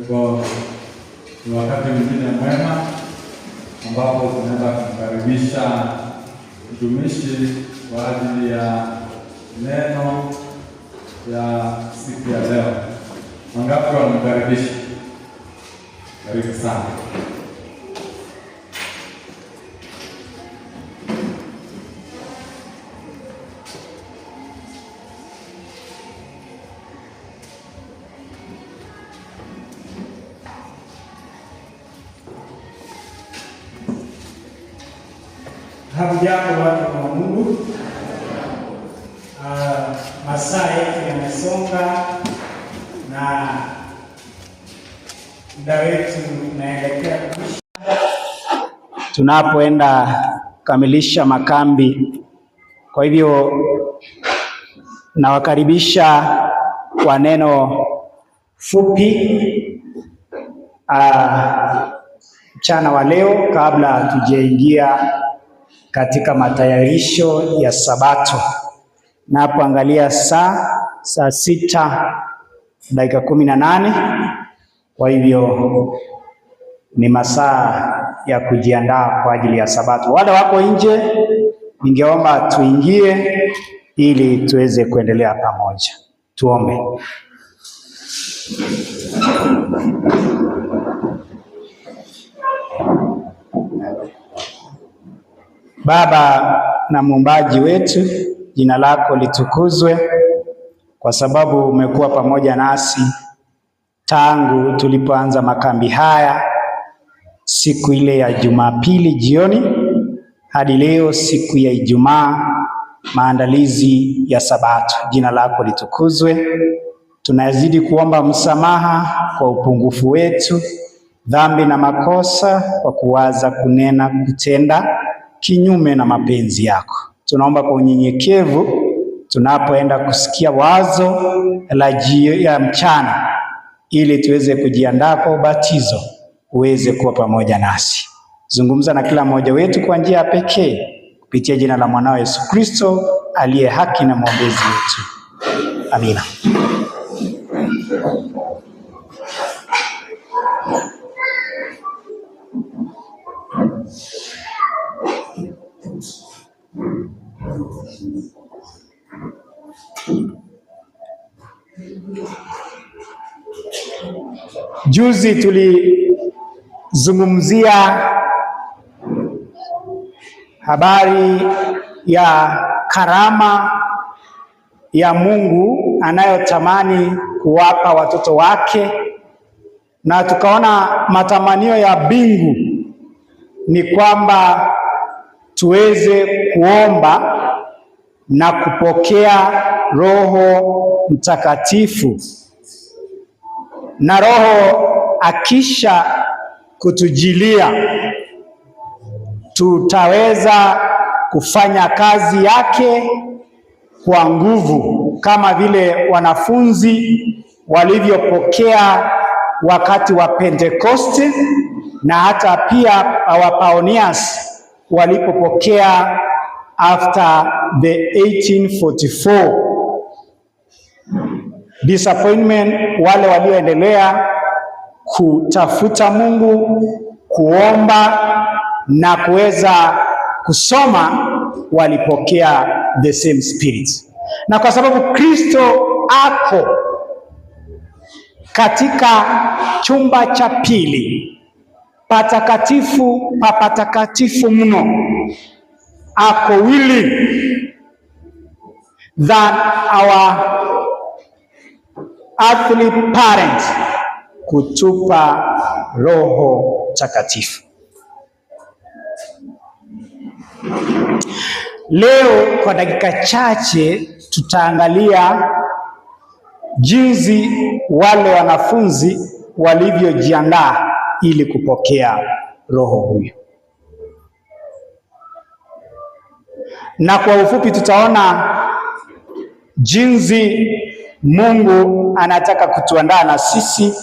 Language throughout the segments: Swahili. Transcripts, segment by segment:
Kwa wakati mwingine mwema ambapo tunaenda kukaribisha mtumishi kwa ajili ya neno ya siku ya leo. Wangapi wanakaribisha? Karibu sana. Hamjambo watu wa Mungu. Masaa yetu yamesonga na muda wetu unaelekea kuisha, tunapoenda kukamilisha makambi. Kwa hivyo nawakaribisha kwa neno fupi mchana wa leo, kabla hatujaingia katika matayarisho ya Sabato. Napoangalia saa 6:18. Kwa hivyo ni masaa ya kujiandaa kwa ajili ya Sabato. Wale wako nje, ningeomba tuingie ili tuweze kuendelea pamoja. Tuombe. Baba na muumbaji wetu, jina lako litukuzwe, kwa sababu umekuwa pamoja nasi tangu tulipoanza makambi haya siku ile ya Jumapili jioni hadi leo siku ya Ijumaa, maandalizi ya Sabato. Jina lako litukuzwe. Tunazidi kuomba msamaha kwa upungufu wetu, dhambi na makosa, kwa kuwaza, kunena, kutenda kinyume na mapenzi yako. Tunaomba kwa unyenyekevu, tunapoenda kusikia wazo ya mchana, ili tuweze kujiandaa kwa ubatizo, uweze kuwa pamoja nasi. Zungumza na kila mmoja wetu kwa njia ya pekee, kupitia jina la mwanao Yesu Kristo, aliye haki na mwombezi wetu. Amina. Juzi tulizungumzia habari ya karama ya Mungu anayotamani kuwapa watoto wake, na tukaona matamanio ya mbingu ni kwamba tuweze kuomba na kupokea Roho Mtakatifu, na Roho akisha kutujilia tutaweza kufanya kazi yake kwa nguvu, kama vile wanafunzi walivyopokea wakati wa Pentekoste, na hata pia our pioneers walipopokea after the 1844 disappointment, wale walioendelea kutafuta Mungu, kuomba na kuweza kusoma walipokea the same spirit. Na kwa sababu Kristo ako katika chumba cha pili patakatifu pa patakatifu mno, ako willing than our earthly parents kutupa Roho Takatifu. Leo kwa dakika chache tutaangalia jinsi wale wanafunzi walivyojiandaa ili kupokea Roho huyo. Na kwa ufupi tutaona jinsi Mungu anataka kutuandaa na sisi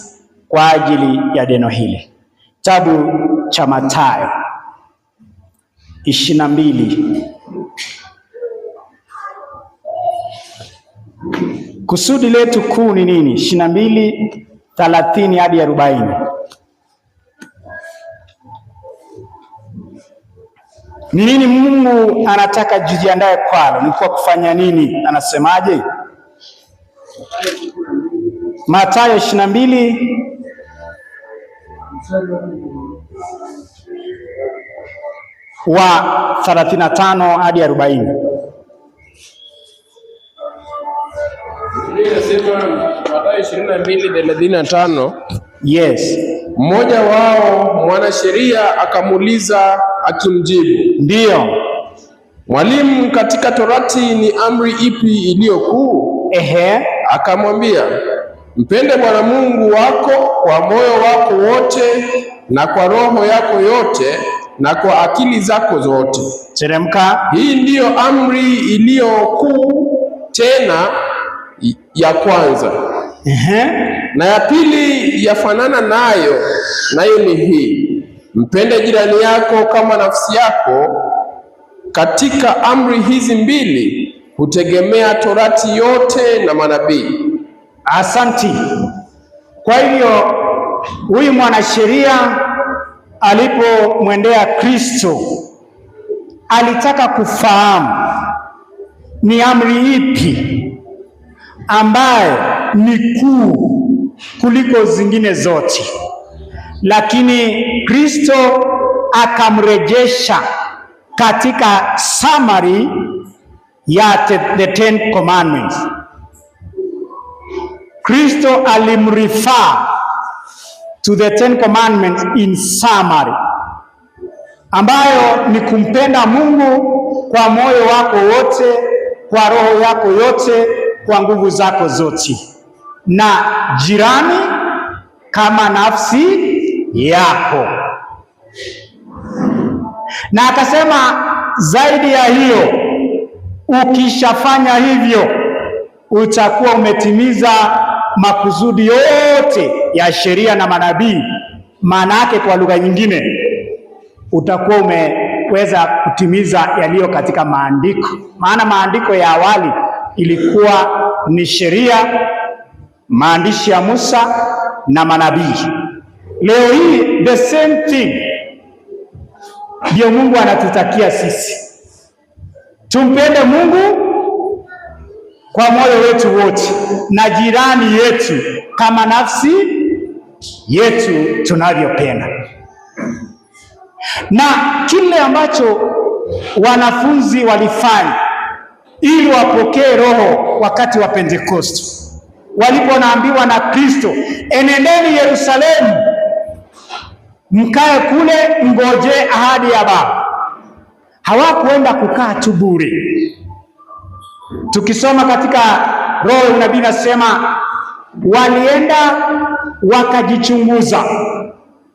kwa ajili ya neno hili. Kitabu cha Mathayo 22. Kusudi letu kuu ni nini? 22:30 hadi 40. Ni nini Mungu anataka jiandae kwalo? Ni kwa kufanya nini? Anasemaje? Mathayo 22 wa 35 hadi 40. Mathayo 22:35. Yes. Mmoja wao mwanasheria akamuuliza akimjibu, ndiyo, Mwalimu, katika Torati ni amri ipi iliyo kuu? Akamwambia, mpende Bwana Mungu wako kwa moyo wako wote na kwa roho yako yote na kwa akili zako zote. Teremka. Hii ndiyo amri iliyo kuu, tena ya kwanza. Na ya pili yafanana nayo ni hii: mpende jirani yako kama nafsi yako. Katika amri hizi mbili hutegemea Torati yote na manabii. Asanti. Kwa hivyo huyu mwanasheria alipomwendea Kristo alitaka kufahamu ni amri ipi ambayo ni kuu kuliko zingine zote, lakini Kristo akamrejesha katika summary ya the Ten Commandments. Kristo alimrefer to the Ten Commandments in summary, ambayo ni kumpenda Mungu kwa moyo wako wote, kwa roho yako yote, kwa nguvu zako zote, na jirani kama nafsi yako. Na akasema zaidi ya hiyo, ukishafanya hivyo utakuwa umetimiza makusudi yote ya sheria na manabii. Maana yake kwa lugha nyingine, utakuwa umeweza kutimiza yaliyo katika maandiko. Maana maandiko ya awali ilikuwa ni sheria, maandishi ya Musa na manabii. Leo hii the same thing ndio Mungu anatutakia sisi. Tumpende Mungu kwa moyo wetu wote na jirani yetu kama nafsi yetu tunavyopenda. Na kile ambacho wanafunzi walifanya ili wapokee Roho wakati wa Pentekoste, walipoambiwa na Kristo, enendeni Yerusalemu, mkae kule, ngoje ahadi ya Baba. Hawakuenda kukaa tu bure. Tukisoma katika Roho ya Unabii nasema walienda wakajichunguza,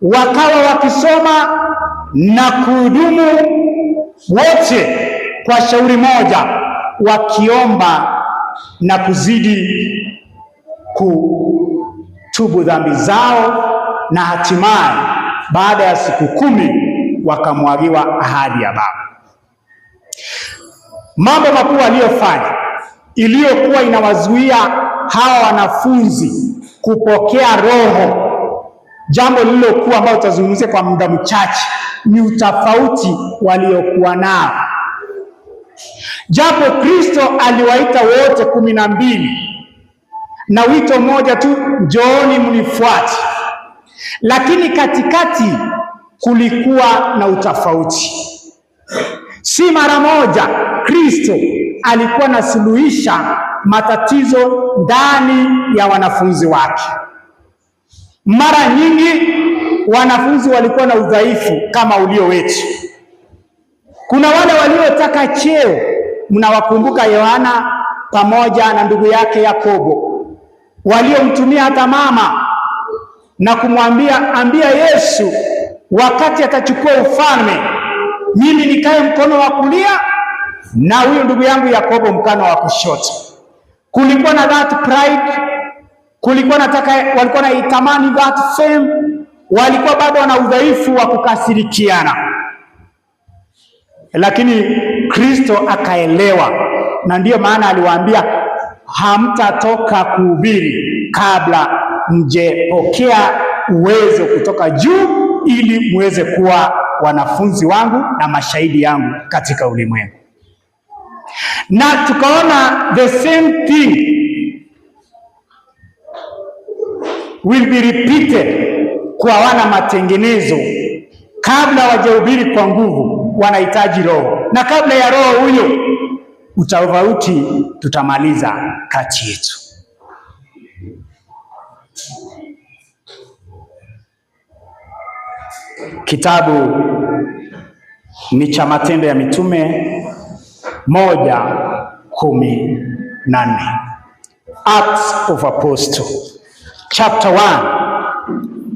wakawa wakisoma na kuhudumu wote kwa shauri moja, wakiomba na kuzidi kutubu dhambi zao, na hatimaye baada ya siku 10 wakamwagiwa ahadi ya Baba. Mambo makuu aliyofanya iliyokuwa inawazuia hawa wanafunzi kupokea Roho, jambo lililokuwa ambalo tutazungumzia kwa muda mchache, ni utofauti waliokuwa nao. Japo Kristo aliwaita wote 12 na wito mmoja tu, njooni mnifuate, lakini katikati kulikuwa na utofauti. Si mara moja Kristo alikuwa anasuluhisha matatizo ndani ya wanafunzi wake. Mara nyingi wanafunzi walikuwa na udhaifu kama ulio wetu. Kuna wale waliotaka cheo, mnawakumbuka Yohana pamoja na ndugu yake Yakobo, waliomtumia hata mama na kumwambia, ambia Yesu wakati atachukua ufalme, mimi nikae mkono wa kulia na huyo ndugu yangu Yakobo mkono wa kushoto. Kulikuwa na that pride, walikuwa na itamani that fame, walikuwa bado wana udhaifu wa kukasirikiana. Lakini Kristo akaelewa, na ndiyo maana aliwaambia, hamtatoka kuhubiri kabla mjepokea uwezo kutoka juu, ili muweze kuwa wanafunzi wangu na mashahidi yangu katika ulimwengu. Na tukaona the same thing will be repeated kwa wana matengenezo. Kabla wajahubiri kwa nguvu, wanahitaji Roho, na kabla ya Roho huyo, utofauti tutamaliza kati yetu. Kitabu ni cha Matendo ya Mitume 1:14. Acts of Apostles chapter 1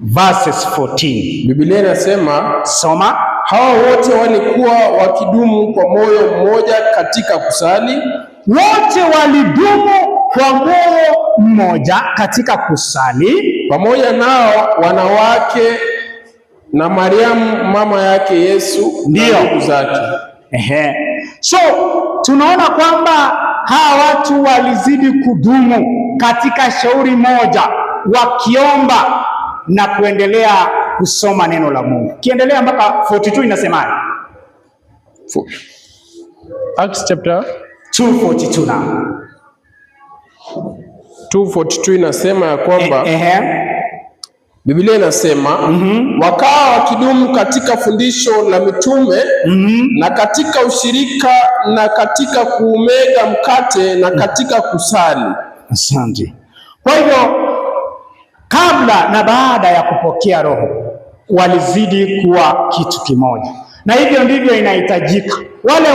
verses 14. Biblia inasema, soma. Hawa wote walikuwa wakidumu kwa moyo mmoja katika kusali. Wote walidumu kwa moyo mmoja katika kusali, pamoja nao wanawake na Mariamu mama yake Yesu na ndugu zake. So tunaona kwamba hawa watu walizidi kudumu katika shauri moja, wakiomba na kuendelea kusoma neno la Mungu. Kiendelea mpaka 42 inasemaje? Acts chapter 2:42 na 2:42 inasema ya kwamba Biblia inasema wakawa wakidumu katika fundisho la mitume na katika ushirika na katika kuumega mkate na katika kusali. Asante. Kwa hivyo kabla na baada ya kupokea Roho walizidi kuwa kitu kimoja, na hivyo ndivyo inahitajika. Wale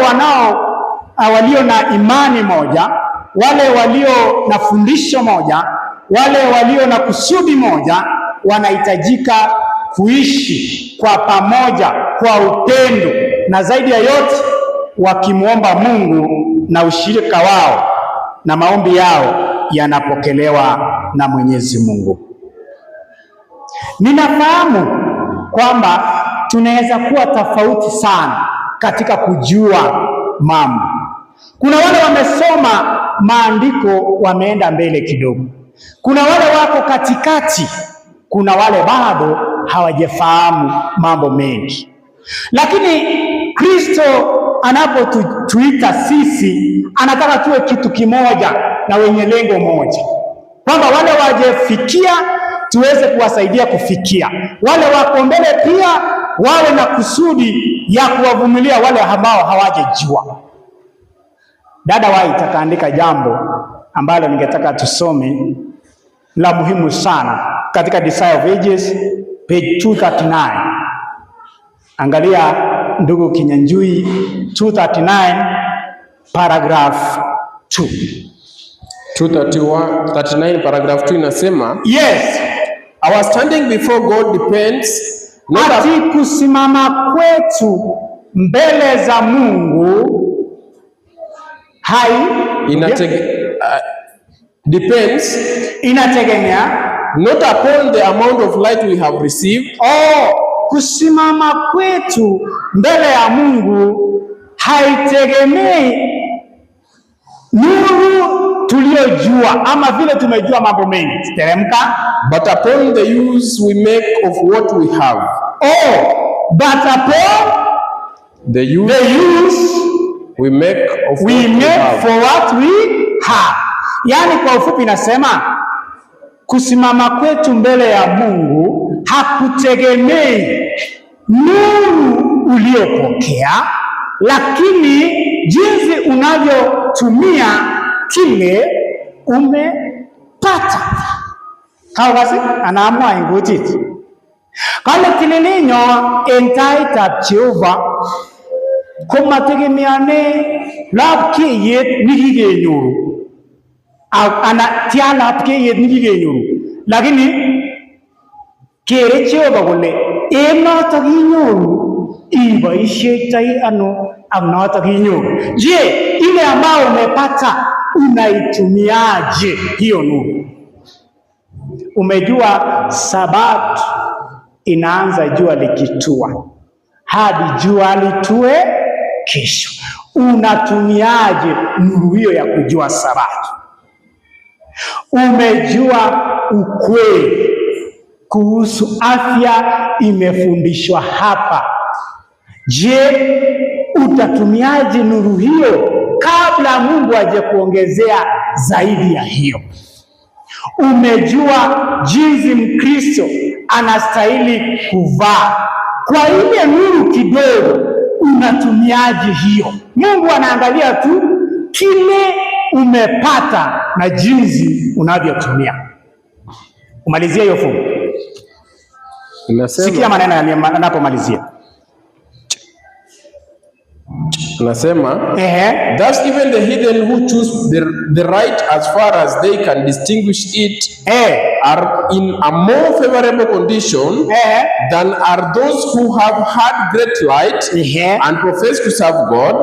walio na imani moja, wale walio na fundisho moja, wale walio na kusudi moja, wanahitajika kuishi kwa pamoja kwa upendo, na zaidi ya yote wakimwomba Mungu, na ushirika wao na maombi yao yanapokelewa na Mwenyezi Mungu. Ninafahamu kwamba tunaweza kuwa tofauti sana katika kujua mambo. Kuna wale wamesoma maandiko wameenda mbele kidogo, kuna wale wako katikati, kuna wale bado hawajafahamu mambo mengi. Lakini Kristo anapotuita sisi, anataka tuwe kitu kimoja na wenye lengo moja, kwamba wale wajefikia tuweze kuwasaidia kufikia, wale wako mbele pia wawe na kusudi ya kuwavumilia wale ambao hawajejua. Dada White akaandika jambo ambalo ningetaka tusome la muhimu sana katika Desire of Ages page 239. Angalia ndugu Kinyanjui, 239 paragraph 2. 239 paragraph 2 inasema, yes, our standing before God depends ati kusimama kwetu mbele za Mungu depends inategemea not upon the amount of light we have received. Kusimama kwetu mbele ya Mungu haitegemei nuru tuliyojua ama vile tumejua mambo mengi teremka, but upon the use we make of what we have. But upon the use we make of we what make we have. For what we have. Yani kwa ufupi nasema kusimama kwetu mbele ya Mungu hakutegemei nuru uliyopokea, lakini jinsi unavyotumia kile umepata. Hao basi anaamua ingutiti kama kililinyo entaita Jehova kumategemeane lapkeyet nikigenyoru ana tia lapkeyet nikigenyoru, lakini kere Jehova kole noto kinyoru iboishetoi ano ak noto kinyoru. Je, ile ambayo umepata unaitumiaje hiyo nuru? Umejua Sabato inaanza jua likitua hadi jua litue kesho. Unatumiaje nuru hiyo ya kujua Sabato? Umejua ukweli kuhusu afya, imefundishwa hapa. Je, utatumiaje nuru hiyo kabla Mungu aje kuongezea zaidi ya hiyo? Umejua jinsi Mkristo anastahili kuvaa, kwa ile nuru kidogo unatumiaje hiyo? Mungu anaangalia tu kile umepata na jinsi unavyotumia. Umalizia hiyo fungu. Sikia maneno yanapomalizia. Nasema, thus even the heathen who choose the right as far as they can distinguish it are in a more favorable condition than are those who have had great light and profess to serve God,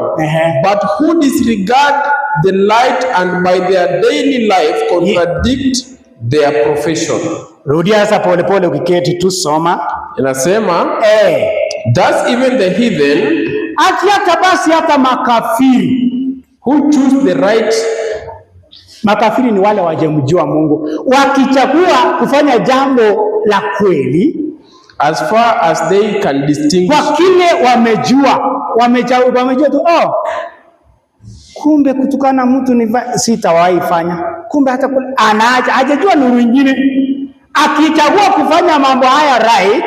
but who disregard the light and by their daily life contradict their profession. Rudia sasa pole pole ukiketi tu soma. Inasema, thus even the heathen, hata basi hata makafiri who choose the right. Makafiri ni wale wajemjua Mungu, wakichagua kufanya jambo la kweli as far as they can distinguish, kwa kile wamejua tu, kumbe kutukana mtu ni sitawahi fanya, kumbe hata anaacha hajajua nuru nyingine. Akichagua kufanya mambo haya right,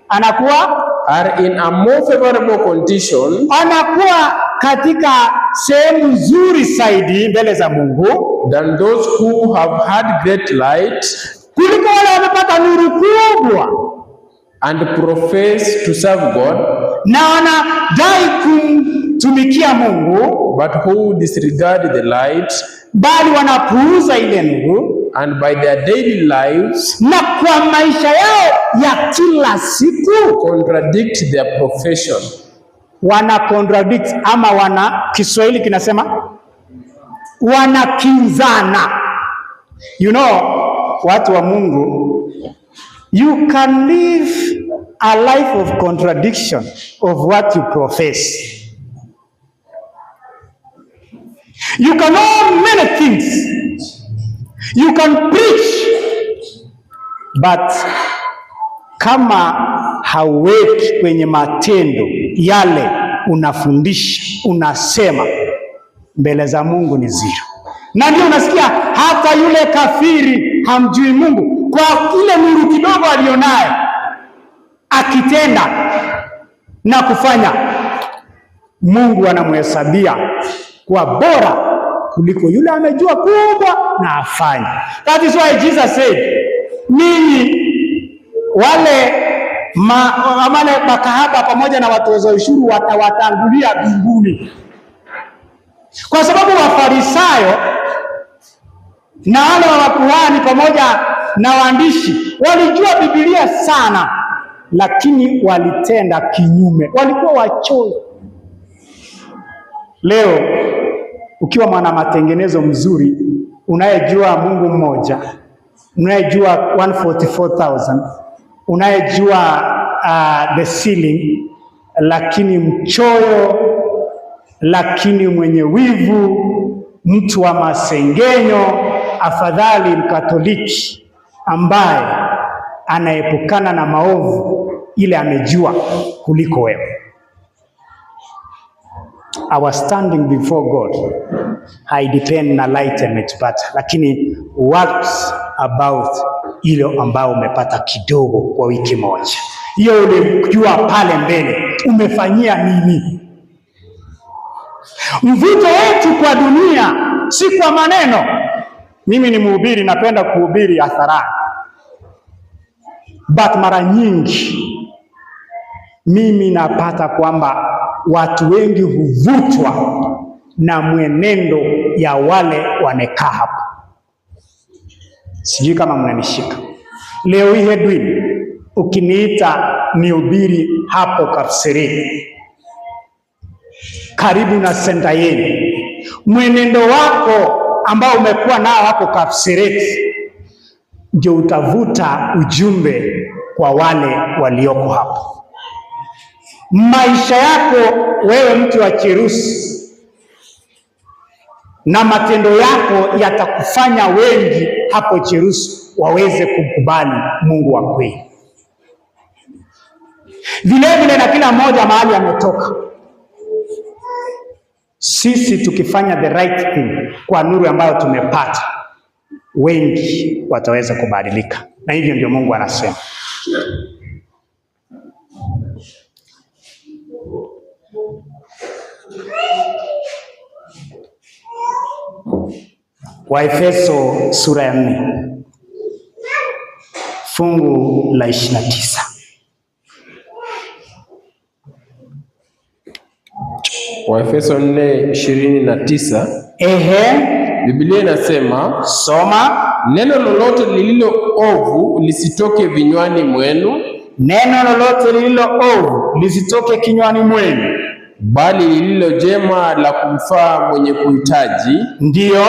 anakuwa are in a more favorable condition, anakuwa katika sehemu nzuri zaidi mbele za Mungu than those who have had great light, kuliko wale wamepata nuru kubwa and profess to serve God, na wanadai kumtumikia Mungu, but who disregard the light, bali wanapuuza ile nuru, and by their daily lives, na kwa maisha yao ya kila siku contradict their profession. Wana contradict ama Kiswahili kinasema wanakinzana. You know, watu wa Mungu, you can live a life of contradiction of what you profess. You can know many things. You can preach, but kama hauweki kwenye matendo yale unafundisha, unasema, mbele za Mungu ni zero. Na ndio unasikia hata yule kafiri hamjui Mungu, kwa ile nuru kidogo alionayo, akitenda na kufanya, Mungu anamhesabia kwa bora kuliko yule amejua kubwa na afanye. That is why Jesus said, ninyi wale makahaba pamoja na watoza ushuru watawatangulia mbinguni. Kwa sababu Wafarisayo na wale wa makuhani pamoja na waandishi walijua Biblia sana, lakini walitenda kinyume, walikuwa wachoyo. Leo ukiwa mwana matengenezo mzuri, unayejua Mungu mmoja, unayejua 144,000, unayejua the ceiling, lakini mchoyo, lakini mwenye wivu, mtu wa masengenyo, afadhali Mkatoliki ambaye anaepukana na maovu ile amejua kuliko wewe. Our standing before God haidepend na enlightenment pata, lakini works about ile ambao umepata kidogo kwa wiki moja. Hiyo ulijua pale mbele umefanyia nini? Mvuto wetu kwa dunia si kwa maneno. Mimi ni mhubiri, napenda kuhubiri hadharani, but mara nyingi mimi napata kwamba watu wengi huvutwa na mwenendo ya wale wanekaa hapo. Sijui kama mnanishika. Leo hii Edwin, ukiniita nihubiri hapo Kapseret, karibu na senta yenu, mwenendo wako ambao umekuwa nao hapo Kapseret ndio utavuta ujumbe kwa wale walioko hapo. Maisha yako wewe mtu wa Cherusi na matendo yako yatakufanya wengi hapo Cherusi waweze kukubali Mungu wa kweli. Vile vile na kila mmoja mahali ametoka. Sisi tukifanya the right thing kwa nuru ambayo tumepata, wengi wataweza kubadilika. Na hivyo ndio Mungu anasema. Waefeso sura ya 4 fungu la 29. Waefeso 4:29. Biblia inasema, soma, neno lolote lililo ovu lisitoke vinywani mwenu. Neno lolote lililo ovu lisitoke kinywani mwenu, bali lililo jema la kumfaa mwenye kuhitaji. Ndiyo,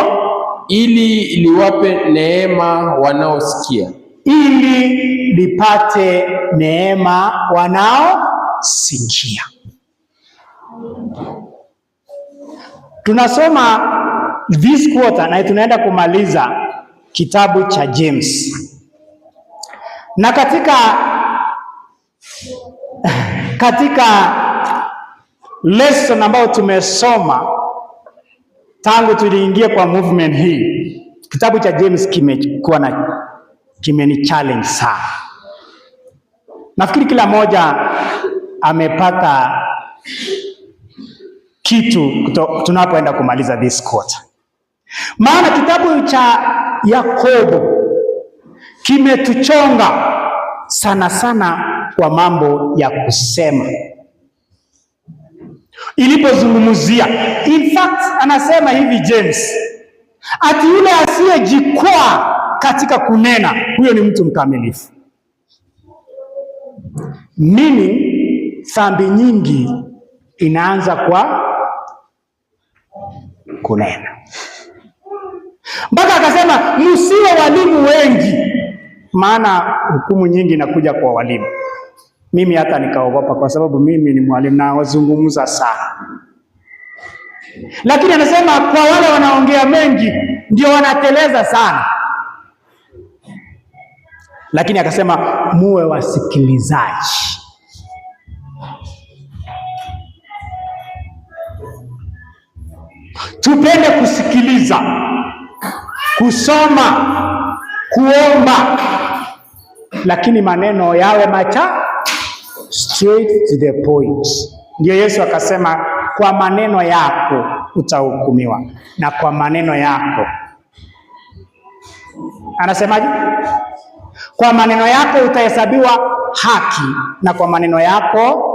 ili liwape neema wanaosikia. Ili lipate neema wanaosikia. Tunasoma this quarter na tunaenda kumaliza kitabu cha James. Na katika lesson ambayo tumesoma tangu tuliingia kwa movement hii, kitabu cha James kimeni challenge sana. Nafikiri kila moja amepata kitu tunapoenda kumaliza this quarter. Maana kitabu cha Yakobo kimetuchonga sana sana kwa mambo ya kusema. Ilipozungumzia, in fact anasema hivi James, ati yule asiyejikwaa katika kunena, huyo ni mtu mkamilifu. Mimi dhambi nyingi inaanza kwa kunena. Mpaka akasema msiwe walimu wengi, maana hukumu nyingi inakuja kwa walimu. Mimi hata nikaogopa kwa sababu mimi ni mwalimu na wazungumza sana. Lakini anasema kwa wale wanaongea mengi ndio wanateleza sana. Lakini akasema muwe wasikilizaji. Tupende kusikiliza, kusoma, kuomba, lakini maneno yawe straight to the point. Ndio Yesu akasema, kwa maneno yako utahukumiwa na kwa maneno yako. Anasemaje? Kwa maneno yako utahesabiwa haki na kwa maneno yako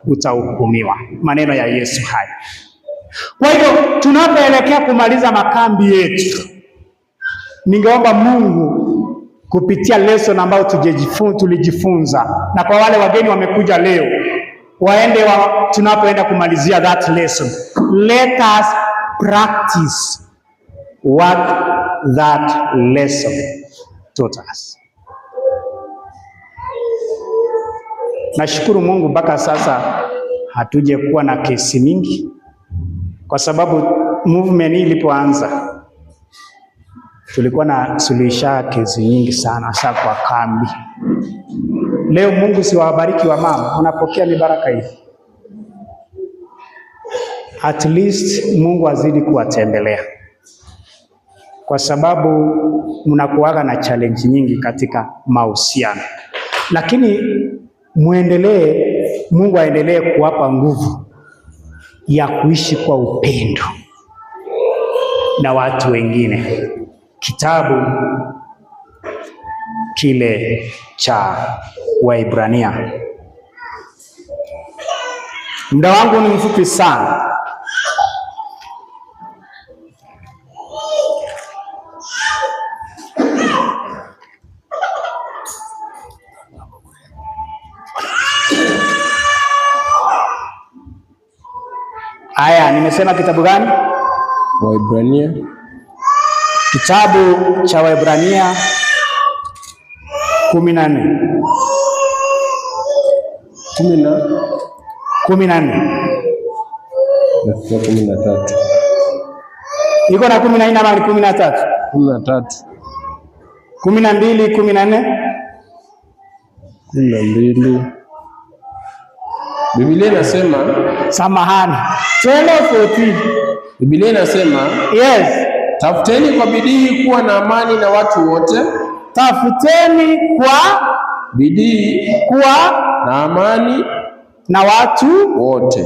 utahukumiwa. Maneno ya Yesu haya. Kwa hivyo tunapoelekea kumaliza makambi yetu, ningeomba Mungu kupitia lesson ambayo tulijifunza, na kwa wale wageni wamekuja leo, tunapoenda kumalizia that lesson, let us practice what that lesson taught us. Nashukuru Mungu mpaka sasa hatuje kuwa na kesi mingi, kwa sababu movement hii ilipoanza tulikuwa na suluhisha kesi nyingi sana, hasa kwa kambi. Leo Mungu siwabariki wa mama, unapokea mibaraka hii. At least Mungu azidi kuwatembelea, kwa sababu mnakuwaga na challenge nyingi katika mahusiano, lakini Mungu aendelee kuwapa nguvu ya kuishi kwa upendo na watu wengine. Kitabu kile cha Waebrania. Muda wangu ni mfupi sana. Aya, nimesema kitabu gani? Waebrania. Kitabu cha Waebrania 14. 14. Na 13. Iko na 14 ama 13? 13. 12, 14. 12. Biblia inasema, samahani, 12:14. Biblia inasema, yes, tafuteni kwa bidii kuwa na amani na watu wote. Tafuteni kwa bidii kuwa na amani na watu wote.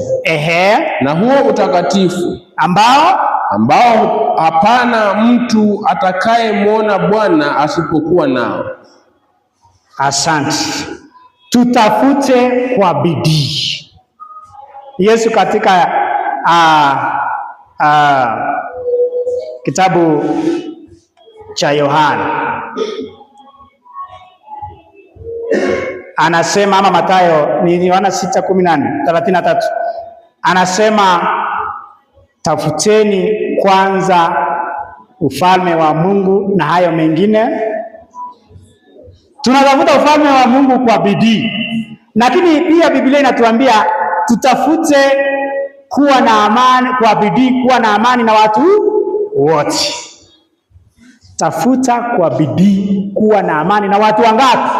Na huo utakatifu ambao hapana mtu atakayemwona Bwana asipokuwa nao. Asante. Tutafute kwa bidii. Yesu katika kitabu cha Yohana anasema, ama Mathayo, ni Yohana 6:33, anasema tafuteni kwanza ufalme wa Mungu na hayo mengine. Tunatafuta ufalme wa Mungu kwa bidii, lakini pia Biblia inatuambia tutafute kuwa na amani kwa bidii, kuwa na amani na watu wote. Tafuta kwa bidii kuwa na amani na watu wangapi?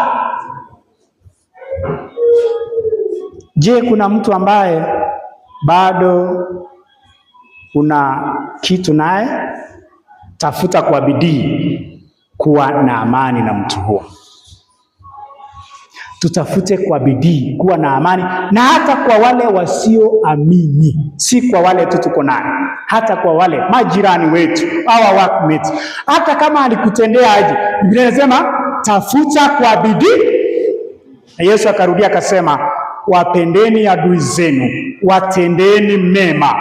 Je, kuna mtu ambaye bado una kitu naye? Tafuta kwa bidii kuwa na amani na mtu huo. Tutafute kwa bidii kuwa na amani na hata kwa wale wasioamini, si kwa wale tu tuko naye, hata kwa wale majirani wetu, our workmates. Hata kama alikutendea aje, Biblia inasema tafuta kwa bidii. Na Yesu akarudia akasema, wapendeni adui zenu, watendeni mema,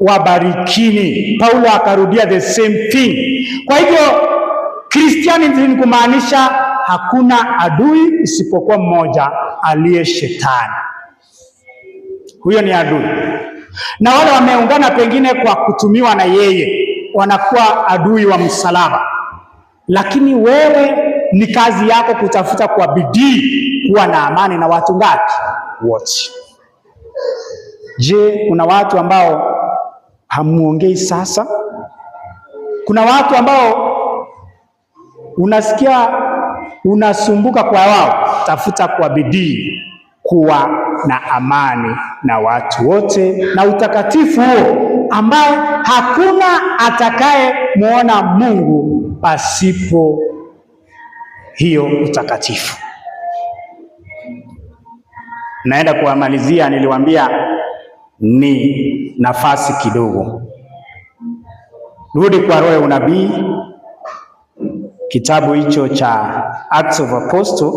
wabarikini. Paulo akarudia the same thing. Kwa hivyo Christianity ni kumaanisha hakuna adui isipokuwa mmoja, aliye Shetani. Huyo ni adui, na wale wameungana pengine kwa kutumiwa na yeye wanakuwa adui wa msalaba. Lakini wewe ni kazi yako kutafuta kwa bidii kuwa na amani na watu ngapi? Wote. Je, kuna watu ambao hamuongei sasa? Kuna watu ambao unasikia unasumbuka kwa wao? Tafuta kwa bidii kuwa na amani na watu wote, na utakatifu huo ambaye hakuna atakaye muona Mungu pasipo hiyo utakatifu. Naenda kuamalizia, niliwaambia ni nafasi kidogo. Rudi kwa roho ya unabii, kitabu hicho cha Acts of Apostles,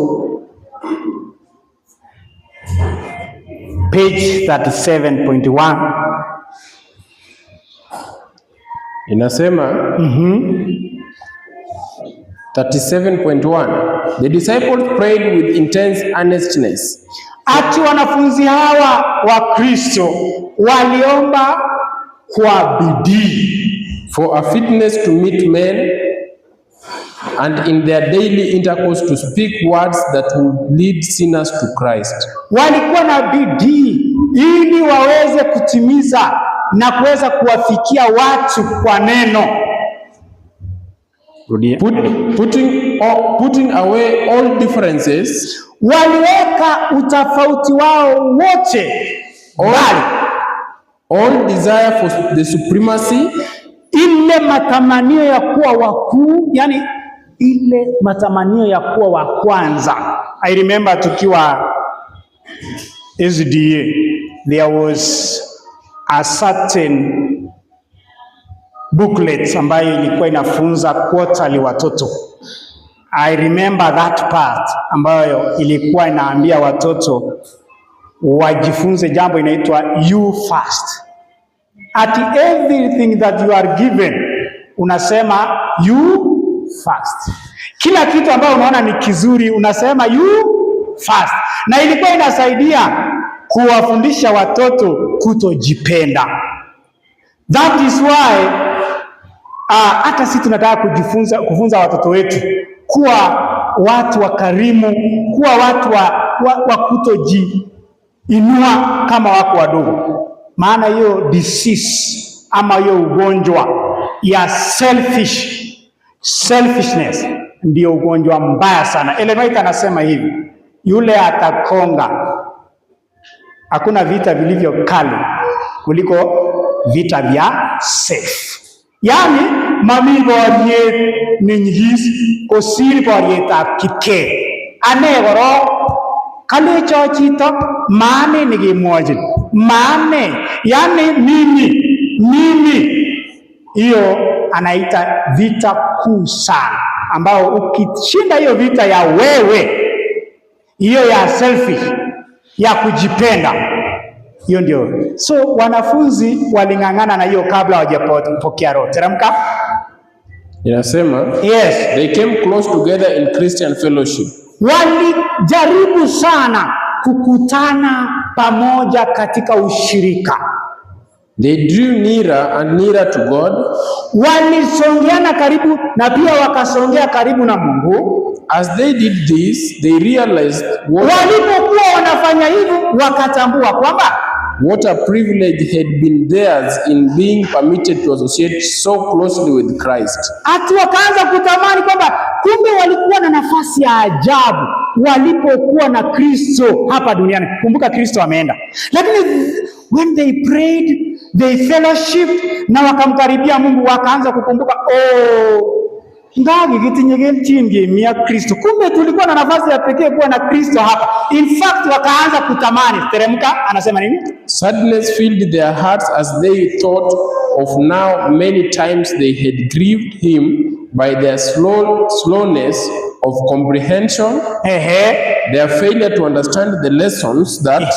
page 37.1. Inasema 37.1, the disciples prayed with intense earnestness. Ati wanafunzi hawa wa Kristo waliomba kwa bidii for a fitness to meet men and in their daily intercourse to speak words that would lead sinners to Christ. Walikuwa na bidii ili waweze kutimiza na kuweza kuwafikia watu kwa neno. Putting away all differences, waliweka utofauti wao wote mbali, all desire for the supremacy, ile matamanio ya kuwa wakuu, yani ile matamanio ya kuwa wa kwanza. I remember tukiwa SDA, there was a certain booklet ambayo ilikuwa inafunza quarterly watoto. I remember that part ambayo ilikuwa inaambia watoto wajifunze jambo inaitwa you first. At everything that you are given, unasema you first. Kila kitu ambayo unaona ni kizuri unasema you first. Na ilikuwa inasaidia kuwafundisha watoto kutojipenda. That is why hata sisi tunataka kufunza watoto wetu kuwa watu wakarimu, kuwa watu wa kutojiinua kama wako wadogo. Maana hiyo disease ama hiyo ugonjwa ya selfishness ndio ugonjwa mbaya sana. Ellen White anasema hivi, yule atakonga. Hakuna vita vilivyo kali kuliko vita vya self. Yani mami borie ninyis kosir borietab kipke. Ane goro kalecho chito maane nikimwochin. Maane yani mimi. Hiyo anaita vita kuu sana, ambao ukishinda hiyo vita ya wewe, hiyo ya selfish, ya kujipenda, hiyo ndio. So wanafunzi waling'ang'ana na hiyo kabla hawajapokea roho. Teremka. Inasema, yes, they came close together in Christian fellowship. Walijaribu sana kukutana pamoja katika ushirika. They drew nearer and nearer to God. Walisongeana karibu na pia wakasongea karibu na Mungu. As they did this, they realized walipokuwa wanafanya hivyo wakatambua kwamba what a privilege had been theirs in being permitted to associate so closely with Christ. Ati wakaanza kutamani kwamba kumbe walikuwa na nafasi ya ajabu walipokuwa na Kristo hapa duniani. Kumbuka Kristo ameenda. Lakini when they prayed, they fellowship, na wakamkaribia Mungu, wakaanza kukumbuka, ngagi gitinye chini ya Kristo. Kumbe tulikuwa na nafasi ya pekee kuwa na Kristo hapa. In fact, wakaanza kutamani. Teremka anasema nini? Sadness filled their hearts as they thought of now many times they had grieved him by their slowness of comprehension, their failure to understand the lessons that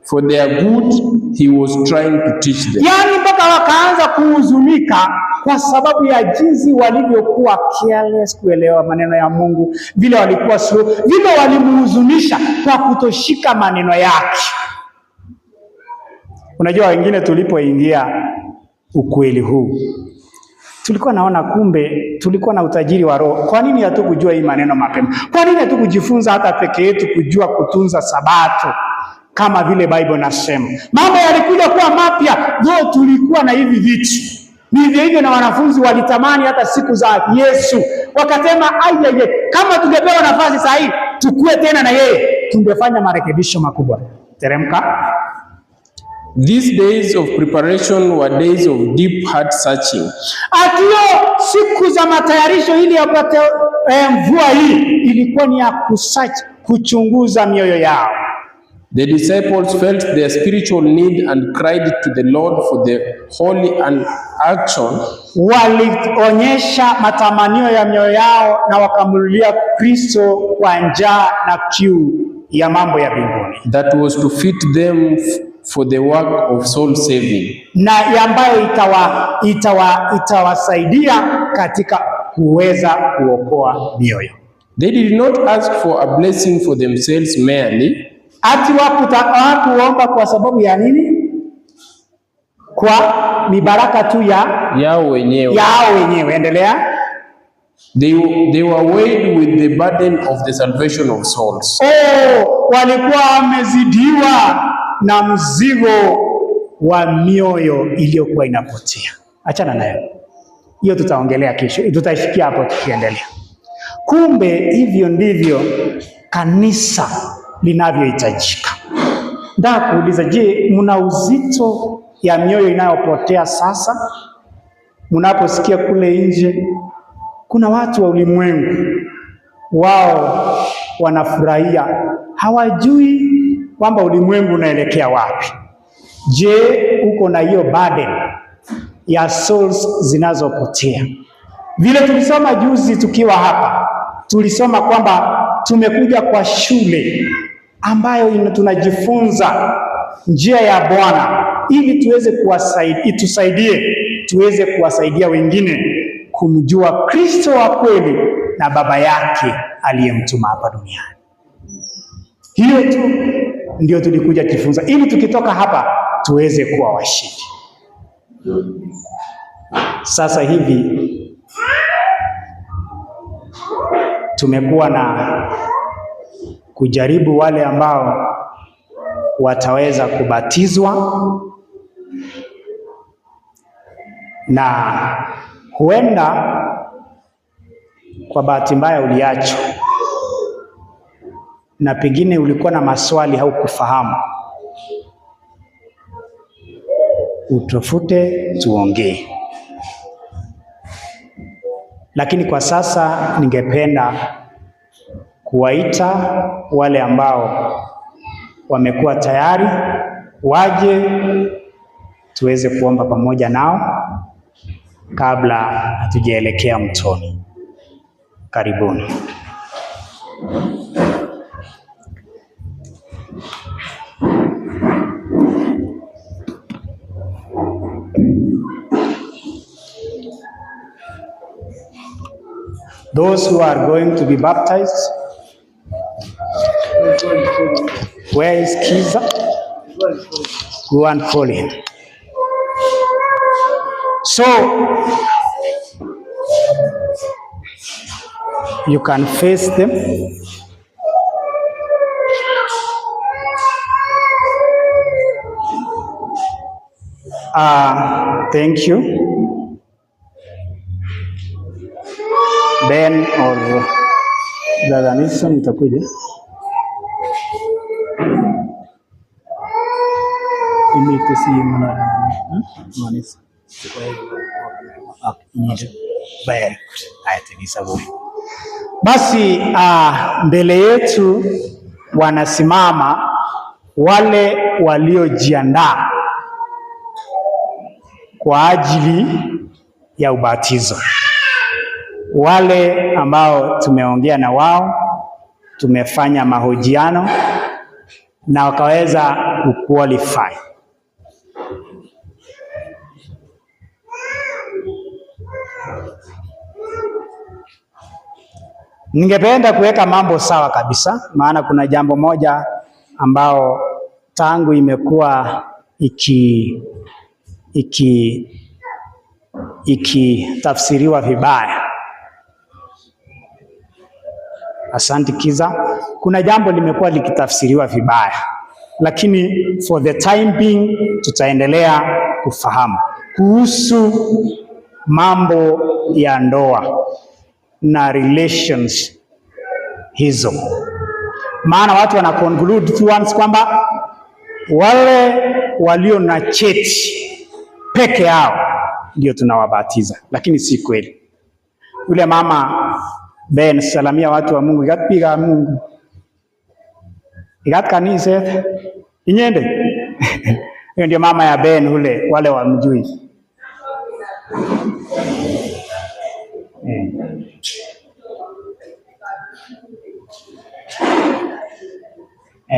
for their good he was trying to teach them. Yani mpaka wakaanza kuhuzunika kwa sababu ya jinsi walivyokuwa careless kuelewa maneno ya Mungu, vile walikuwa slow, vile walimhuzunisha kwa kutoshika maneno yake. Unajua, wengine tulipoingia ukweli huu tulikuwa naona kumbe tulikuwa na utajiri wa roho. Kwa nini hatukujua hii maneno mapema? Kwa nini hatukujifunza hata peke yetu kujua kutunza Sabato kama vile Bible nasema? Mambo yalikuja kuwa mapya, ndio tulikuwa na hivi vitu. Ni hivyo na wanafunzi walitamani hata siku za Yesu. Wakasema kama tungepewa nafasi sahihi tukue tena na yeye, tungefanya marekebisho makubwa. Teremka. These days of preparation were days of deep heart searching. Atio siku za matayarisho ili yapate mvua hii ilikuwa ni ya kuchunguza mioyo yao. The disciples felt their spiritual need and cried to the Lord for the holy action. Walionyesha matamanio ya mioyo yao na wakamlilia Kristo kwa njaa na kiu ya mambo ya mbinguni. That was to fit them for the work of soul saving. Na ambayo itawasaidia katika kuweza kuokoa mioyo. They did not ask for a blessing for themselves merely. Ati hawakuomba kwa sababu ya nini? Kwa mibaraka tu yao wenyewe. Endelea. They were weighed with the burden of the salvation of souls. Walikuwa wamezidiwa na mzigo wa mioyo iliyokuwa inapotea. Achana nayo. Hiyo tutaongelea kesho. Tutaishikia hapo tukiendelea. Kumbe hivyo ndivyo kanisa linavyohitajika. Nataka kuuliza, je, mna uzito ya mioyo inayopotea sasa? Mnaposikia kule nje kuna watu wa ulimwengu wao wanafurahia, hawajui kwamba ulimwengu unaelekea wapi. Je, uko na hiyo burden ya souls zinazopotea? Vile tulisoma juzi tukiwa hapa, tulisoma kwamba tumekuja kwa shule ambayo tunajifunza njia ya Bwana ili tuweze itusaidie tuweze kuwasaidia wengine kumjua Kristo wa kweli na Baba yake aliyemtuma hapa duniani. Hiyo tu ndio tulikuja kujifunza ili tukitoka hapa tuweze kuwa washindi. Sasa hivi tumekuwa na kujaribu wale ambao wataweza kubatizwa, na huenda kwa bahati mbaya uliachwa na pengine ulikuwa na maswali haukufahamu, utafute tuongee. Lakini kwa sasa ningependa kuwaita wale ambao wamekuwa tayari waje tuweze kuomba pamoja nao kabla hatujaelekea mtoni. Karibuni. Those who are going to be baptized, where is Kiza? Go and call him. So, you can face them. Thank you. Ben or Dada Nilson itakuja. Basi mbele yetu wanasimama wale waliojiandaa kwa ajili ya ubatizo. Wale ambao tumeongea na wao, tumefanya mahojiano na wakaweza kuqualify. Ningependa kuweka mambo sawa kabisa, maana kuna jambo moja ambao tangu imekuwa ikitafsiriwa vibaya. Asante Kiza. Kuna jambo limekuwa likitafsiriwa vibaya, lakini for the time being tutaendelea kufahamu kuhusu mambo ya ndoa na relations hizo. Maana watu wana conclude tu once kwamba Wale walio na cheti peke yao ndio tunawabatiza, lakini si kweli. Yule mama Ben salamia watu wa Mungu, ikatpiga Mungu, ikat kanisa inyende. Hiyo ndio mama ya Ben ule, wale wamjui.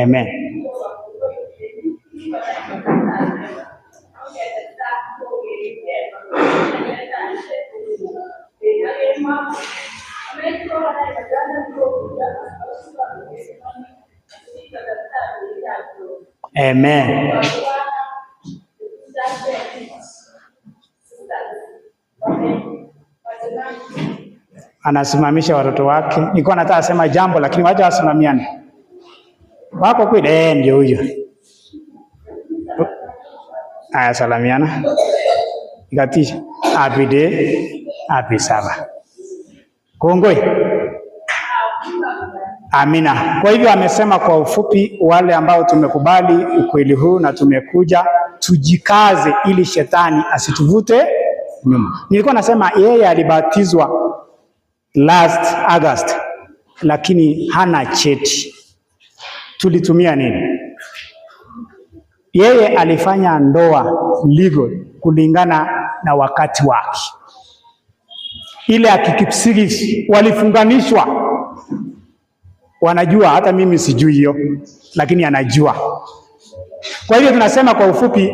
Amen. Amen. Anasimamisha watoto wake. Nilikuwa nataka sema jambo lakini wacha wasimamiane. Wako kweli? Ndio huyo. Aya, salamiana. Ikatisha. Happy day. Happy Sabbath. Kongoi. Amina. Kwa hivyo amesema kwa ufupi, wale ambao tumekubali ukweli huu na tumekuja, tujikaze ili shetani asituvute nyuma. Nilikuwa nasema yeye alibatizwa last August lakini hana cheti. Tulitumia nini? Yeye alifanya ndoa legal kulingana na wakati wake. Ile akikipsiri walifunganishwa. Wanajua, hata mimi sijui hiyo, lakini anajua. Kwa hiyo tunasema kwa ufupi,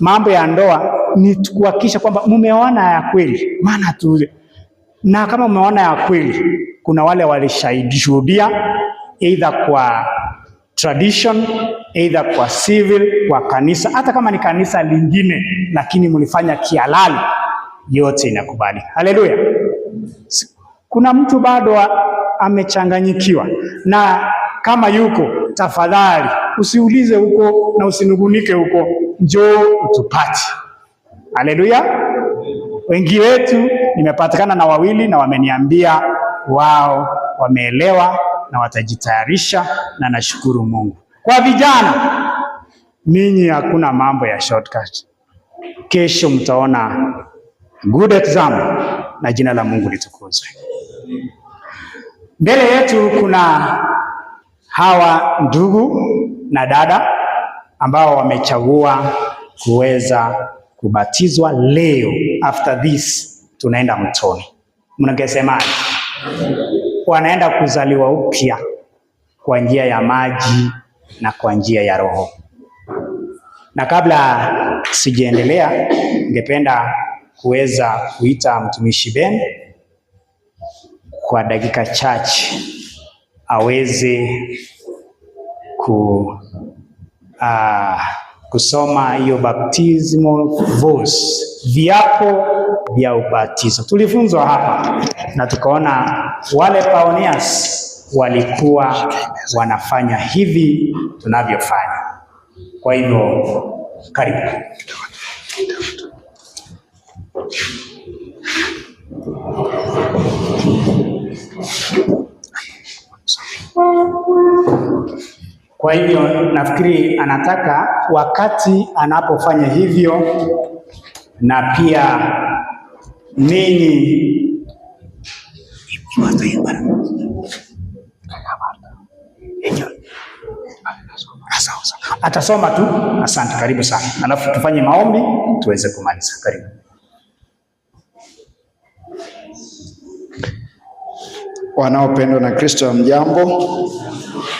mambo ya ndoa ni kuhakikisha kwamba mumeona ya kweli. Maana tu, na kama mumeona ya kweli, kuna wale walishuhudia either kwa tradition, either kwa civil, kwa kanisa, hata kama ni kanisa lingine, lakini mlifanya kihalali, yote inakubali. Haleluya. Kuna mtu bado amechanganyikiwa, na kama yuko, tafadhali usiulize huko na usinugunike huko, njoo utupate. Haleluya. Wengi wetu nimepatikana na wawili na wameniambia wao wameelewa na watajitayarisha, na nashukuru Mungu. Kwa vijana, ninyi hakuna mambo ya shortcut. Kesho mtaona good example na jina la Mungu litukuzwe. Mbele yetu kuna hawa ndugu na dada ambao wamechagua kuweza kubatizwa leo. After this tunaenda mtoni. Mngesemaje? Wanaenda kuzaliwa upya kwa njia ya maji na kwa njia ya Roho. Na kabla sijaendelea, ningependa kuweza kuita mtumishi Ben kwa dakika chache aweze kusoma hiyo baptismal vows, viapo vya ubatizo. Tulifunzwa hapa na tukaona wale pioneers walikuwa wanafanya hivi tunavyofanya. Kwa hivyo karibu. Kwa hivyo nafikiri anataka wakati anapofanya hivyo, na pia ninyi atasoma tu. Asante, karibu sana. Alafu tufanye maombi tuweze kumaliza. Karibu. Wanaopendwa na Kristo,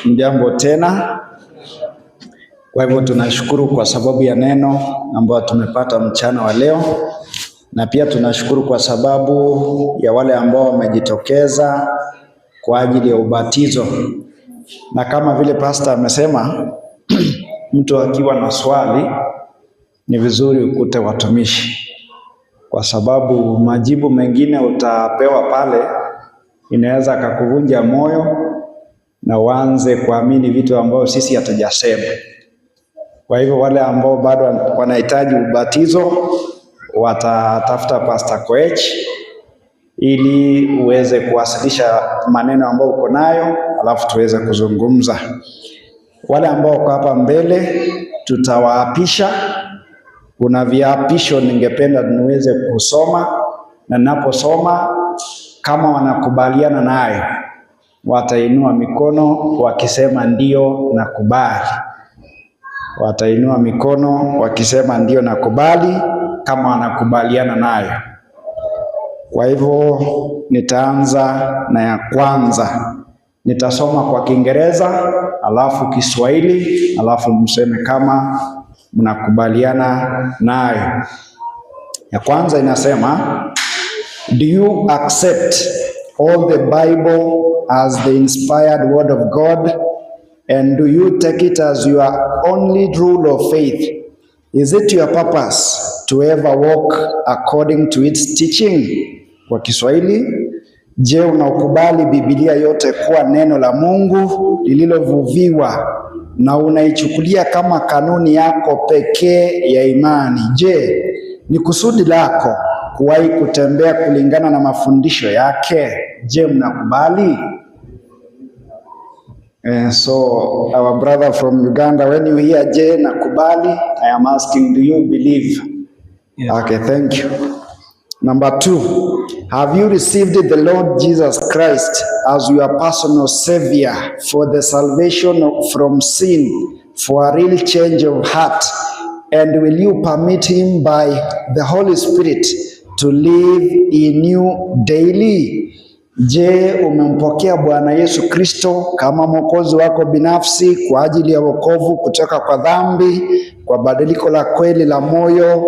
mjambo tena. Kwa hivyo tunashukuru kwa sababu ya neno ambayo tumepata mchana wa leo, na pia tunashukuru kwa sababu ya wale ambao wamejitokeza kwa ajili ya ubatizo. Na kama vile pastor amesema, mtu akiwa na swali ni vizuri ukute watumishi, kwa sababu majibu mengine utapewa pale inaweza kakuvunja moyo na uanze kuamini vitu ambavyo sisi hatujasema. Kwa hivyo wale ambao bado wanahitaji ubatizo watatafuta Pastor Koech ili uweze kuwasilisha maneno ambayo uko nayo, alafu tuweze kuzungumza. Wale ambao wako hapa mbele tutawaapisha. Kuna viapisho ningependa niweze kusoma, na ninaposoma kama wanakubaliana nayo watainua mikono wakisema ndio nakubali. Watainua mikono wakisema ndio nakubali kama wanakubaliana nayo. Kwa hivyo nitaanza na ya kwanza. Nitasoma kwa Kiingereza, alafu Kiswahili, alafu mseme kama mnakubaliana nayo. Ya kwanza inasema, do you accept all the Bible as the inspired word of God, and do you take it as your only rule of faith? Is it your purpose to ever walk according to its teaching? Kwa Kiswahili, je, unaukubali Biblia yote kuwa neno la Mungu lililovuviwa na unaichukulia kama kanuni yako pekee ya imani? Je, ni kusudi lako kuwahi kutembea kulingana na mafundisho yake? Je, mnakubali? So our brother from Uganda, when you hear je nakubali, I am asking, do you believe? Yes. Okay, thank you. Number 2, have you received the Lord Jesus Christ as your personal Savior for the salvation from sin, for a real change of heart? And will you permit Him by the Holy Spirit to live in you daily? Je, umempokea Bwana Yesu Kristo kama Mwokozi wako binafsi kwa ajili ya wokovu kutoka kwa dhambi, kwa badiliko la kweli la moyo?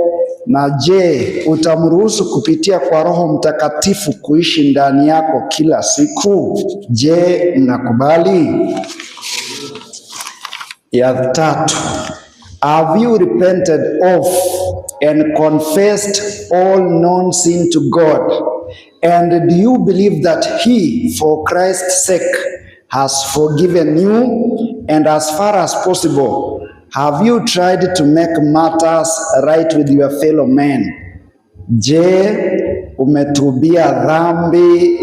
Na je, utamruhusu kupitia kwa Roho Mtakatifu kuishi ndani yako kila siku? Je, mnakubali? Ya 3, have you repented of and confessed all known sin to God? And do you believe that He, for Christ's sake, has forgiven you? And as far as possible, have you tried to make matters right with your fellow men? Je, umetubia dhambi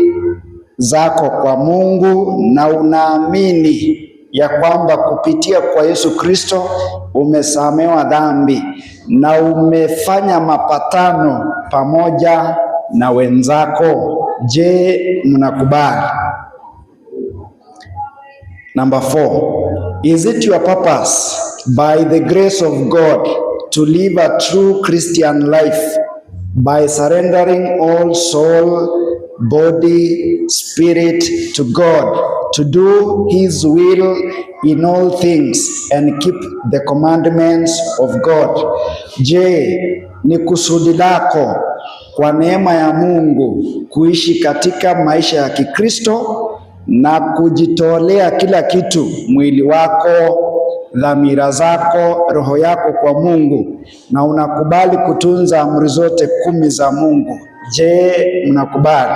zako kwa Mungu na unaamini ya kwamba kupitia kwa Yesu Kristo umesamehewa dhambi na umefanya mapatano pamoja na wenzako? Je, mnakubali? Number 4, is it your purpose by the grace of God to live a true Christian life by surrendering all soul, body, spirit to God, to do His will in all things and keep the commandments of God? Je, ni kusudi lako kwa neema ya Mungu kuishi katika maisha ya Kikristo na kujitolea kila kitu, mwili wako, dhamira zako, roho yako kwa Mungu, na unakubali kutunza amri zote 10 za Mungu? Je, mnakubali?